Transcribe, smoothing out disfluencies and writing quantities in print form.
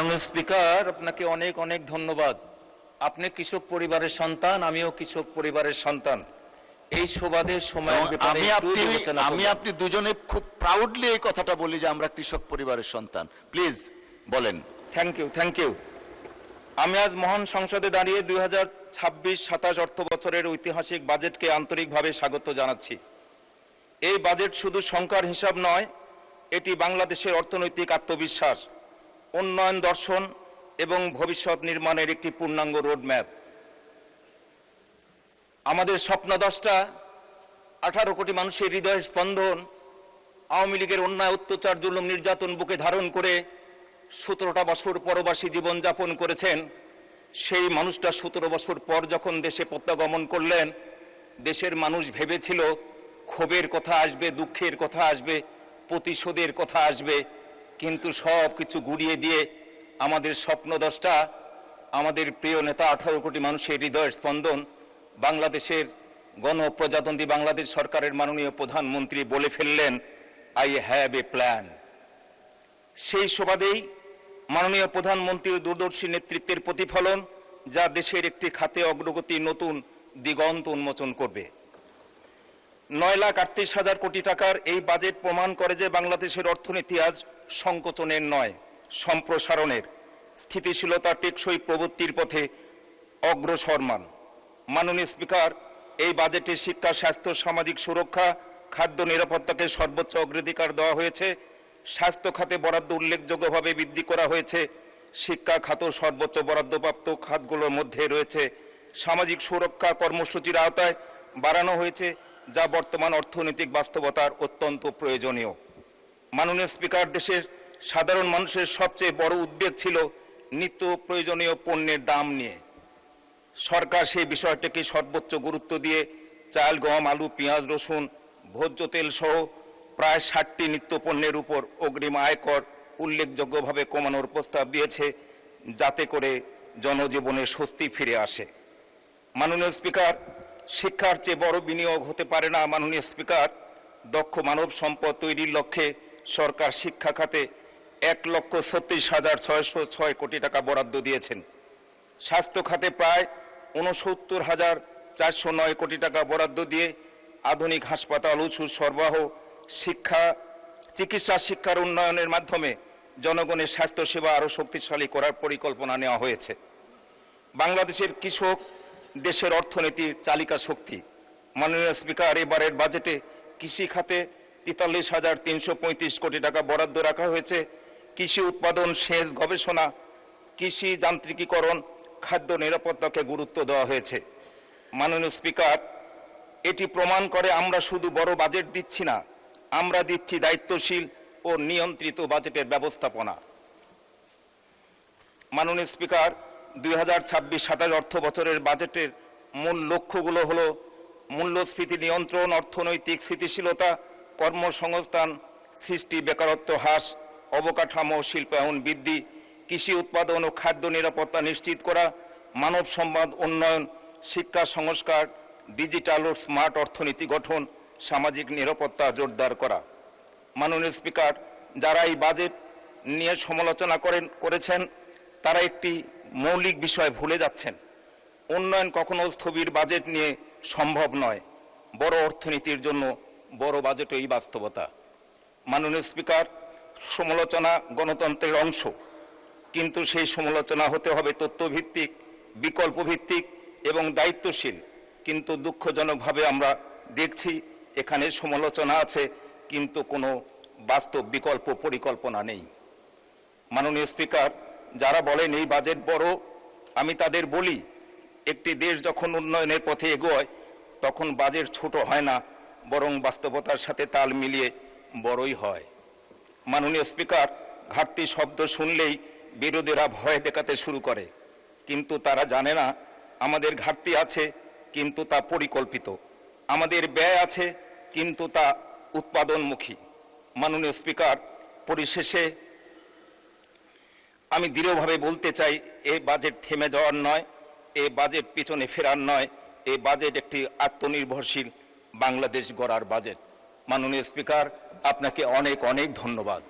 মাননীয় স্পিকার, আপনাকে অনেক অনেক ধন্যবাদ। আপনি কৃষক পরিবারের সন্তান, আমিও কৃষক পরিবারের সন্তান। এই সুবাদে সময়ের ব্যাপারে একটু বিবেচনা আমি আপনি দুজনে খুব প্রাউডলি এই কথাটা বলি যে আমরা কৃষক পরিবারের সন্তান। প্লিজ বলেন। Thank you. আমি আজ মহান সংসদে দাঁড়িয়ে 2026-27 অর্থ বছরের ঐতিহাসিক বাজেটকে আন্তরিকভাবে স্বাগত জানাচ্ছি। এই বাজেট শুধু সংখ্যার হিসাব নয়, এটি বাংলাদেশের অর্থনৈতিক আত্মবিশ্বাস, উন্নয়ন দর্শন এবং ভবিষ্যৎ নির্মাণের একটি পূর্ণাঙ্গ রোডম্যাপ। আমাদের স্বপ্নদ্রষ্টা 18 কোটি মানুষের হৃদয় স্পন্দন আওয়ামী লীগের অন্যায়, অত্যাচার, জুলুম, নির্যাতন বুকে ধারণ করে 17টা বছর পরবাসী জীবনযাপন করেছেন। সেই মানুষটা 17 বছর পর যখন দেশে প্রত্যাগমন করলেন, দেশের মানুষ ভেবেছিল ক্ষোভের কথা আসবে, দুঃখের কথা আসবে, প্রতিশোধের কথা আসবে, কিন্তু সব কিছু গুড়িয়ে দিয়ে আমাদের স্বপ্নদ্রষ্টা, আমাদের প্রিয় নেতা, 18 কোটি মানুষের হৃদয় স্পন্দন, বাংলাদেশের গণপ্রজাতন্ত্রী বাংলাদেশ সরকারের মাননীয় প্রধানমন্ত্রী বলে ফেললেন, আই হ্যাভ এ প্ল্যান। সেই সুবাদেই মাননীয় প্রধানমন্ত্রীর দূরদর্শী নেতৃত্বের প্রতিফলন, যা দেশের একটি খাতে অগ্রগতি নতুন দিগন্ত উন্মোচন করবে। 9,38,000 কোটি টাকার এই বাজেট প্রমাণ করে যে বাংলাদেশের অর্থনীতি আজ সংকোচনের নয়, সম্প্রসারণের, স্থিতিশীলতা, টেকসই প্রবৃত্তির পথে অগ্রসরমান। মাননীয় স্পিকার, এই বাজেটে শিক্ষা, স্বাস্থ্য, সামাজিক সুরক্ষা, খাদ্য নিরাপত্তাকে সর্বোচ্চ অগ্রাধিকার দেওয়া হয়েছে। স্বাস্থ্য খাতে বরাদ্দ উল্লেখযোগ্যভাবে বৃদ্ধি করা হয়েছে। শিক্ষা খাত সর্বোচ্চ বরাদ্দপ্রাপ্ত খাতগুলোর মধ্যে রয়েছে। সামাজিক সুরক্ষা কর্মসূচির আওতায় বাড়ানো হয়েছে, যা বর্তমান অর্থনৈতিক বাস্তবতার অত্যন্ত প্রয়োজনীয়। মাননীয় স্পিকার, দেশের সাধারণ মানুষের সবচেয়ে বড় উদ্বেগ ছিল নিত্য প্রয়োজনীয় পণ্যের দাম নিয়ে। সরকার সেই বিষয়টিকে সর্বোচ্চ গুরুত্ব দিয়ে চাল, গম, আলু, পেঁয়াজ, রসুন, ভোজ্য তেল সহ প্রায় 60টি নিত্য পণ্যের উপর অগ্রিম আয়কর উল্লেখযোগ্যভাবে কমানোর প্রস্তাব দিয়েছে, যাতে করে জনজীবনে স্বস্তি ফিরে আসে। মাননীয় স্পিকার, শিক্ষার চেয়ে বড় বিনিয়োগ হতে পারে না। মাননীয় স্পিকার, দক্ষ মানব সম্পদ তৈরির লক্ষ্যে সরকার শিক্ষা খাতে 1,36,606 কোটি টাকা বরাদ্দ দিয়েছেন। স্বাস্থ্য খাতে প্রায় 69,409 কোটি টাকা বরাদ্দ দিয়ে আধুনিক হাসপাতাল, ওষুধ সরবরাহ, চিকিৎসা শিক্ষার উন্নয়নের মাধ্যমে জনগণের স্বাস্থ্যসেবা আরও শক্তিশালী করার পরিকল্পনা নেওয়া হয়েছে। বাংলাদেশের কৃষক দেশের অর্থনীতির চালিকা শক্তি। মাননীয় স্পিকার, এবারের বাজেটে কৃষি খাতে 43,335 কোটি টাকা বরাদ্দ রাখা হয়েছে। কৃষি উৎপাদন, সেচ, গবেষণা, কৃষি যান্ত্রিকীকরণ, খাদ্য নিরাপত্তাকে গুরুত্ব দেওয়া হয়েছে। মাননীয় স্পিকার, এটি প্রমাণ করে আমরা শুধু বড় বাজেট দিচ্ছি না, আমরা দিচ্ছি দায়িত্বশীল ও নিয়ন্ত্রিত বাজেটের ব্যবস্থাপনা। মাননীয় স্পিকার, 2026-27 অর্থ বছরের বাজেটের মূল লক্ষ্যগুলো হলো মূল্যস্ফীতি নিয়ন্ত্রণ, অর্থনৈতিক স্থিতিশীলতা, কর্মসংস্থান সৃষ্টি, বেকারত্ব হ্রাস, অবকাঠামো শিল্পায়ন বৃদ্ধি, কৃষি উৎপাদন ও খাদ্য নিরাপত্তা নিশ্চিত করা, মানব সম্পদ উন্নয়ন, শিক্ষা সংস্কার, ডিজিটাল ও স্মার্ট অর্থনীতি গঠন, সামাজিক নিরাপত্তা জোরদার করা। মাননীয় স্পিকার, যারা এই বাজেট নিয়ে সমালোচনা করেছেন তারা একটি মৌলিক বিষয় ভুলে যাচ্ছেন। উন্নয়ন কখনো স্থবির বাজেট নিয়ে সম্ভব নয়। বড় অর্থনীতির জন্য বড় বাজেটই বাস্তবতা। মাননীয় স্পিকার, সমালোচনা গণতন্ত্রের অংশ, কিন্তু সেই সমালোচনা হতে হবে তথ্যভিত্তিক, বিকল্পভিত্তিক এবং দায়িত্বশীল। কিন্তু দুঃখজনকভাবে আমরা দেখছি এখানে সমালোচনা আছে, কিন্তু কোনো বাস্তব বিকল্প পরিকল্পনা নেই। মাননীয় স্পিকার, যারা বলেন এই বাজেট বড়, আমি তাদের বলি, একটি দেশ যখন উন্নয়নের পথে এগোয় তখন বাজেট ছোট হয় না, বরং বাস্তবতার সাথে তাল মিলিয়ে বড়ই হয়। মাননীয় স্পিকার, ঘাটতি শব্দ শুনলেই বিরোধীরা ভয় দেখাতে শুরু করে, কিন্তু তারা জানে না আমাদের ঘাটতি আছে, কিন্তু তা পরিকল্পিত। আমাদের ব্যয় আছে, কিন্তু তা উৎপাদনমুখী। মাননীয় স্পিকার, পরিশেষে আমি দৃঢ়ভাবে বলতে চাই, এই বাজেট থেমে যাওয়ার নয়, এই বাজেট পিছনে ফেরার নয়, এই বাজেট একটি আত্মনির্ভরশীল বাংলাদেশ গড়ার বাজেট। মাননীয় স্পিকার, আপনাকে অনেক অনেক ধন্যবাদ।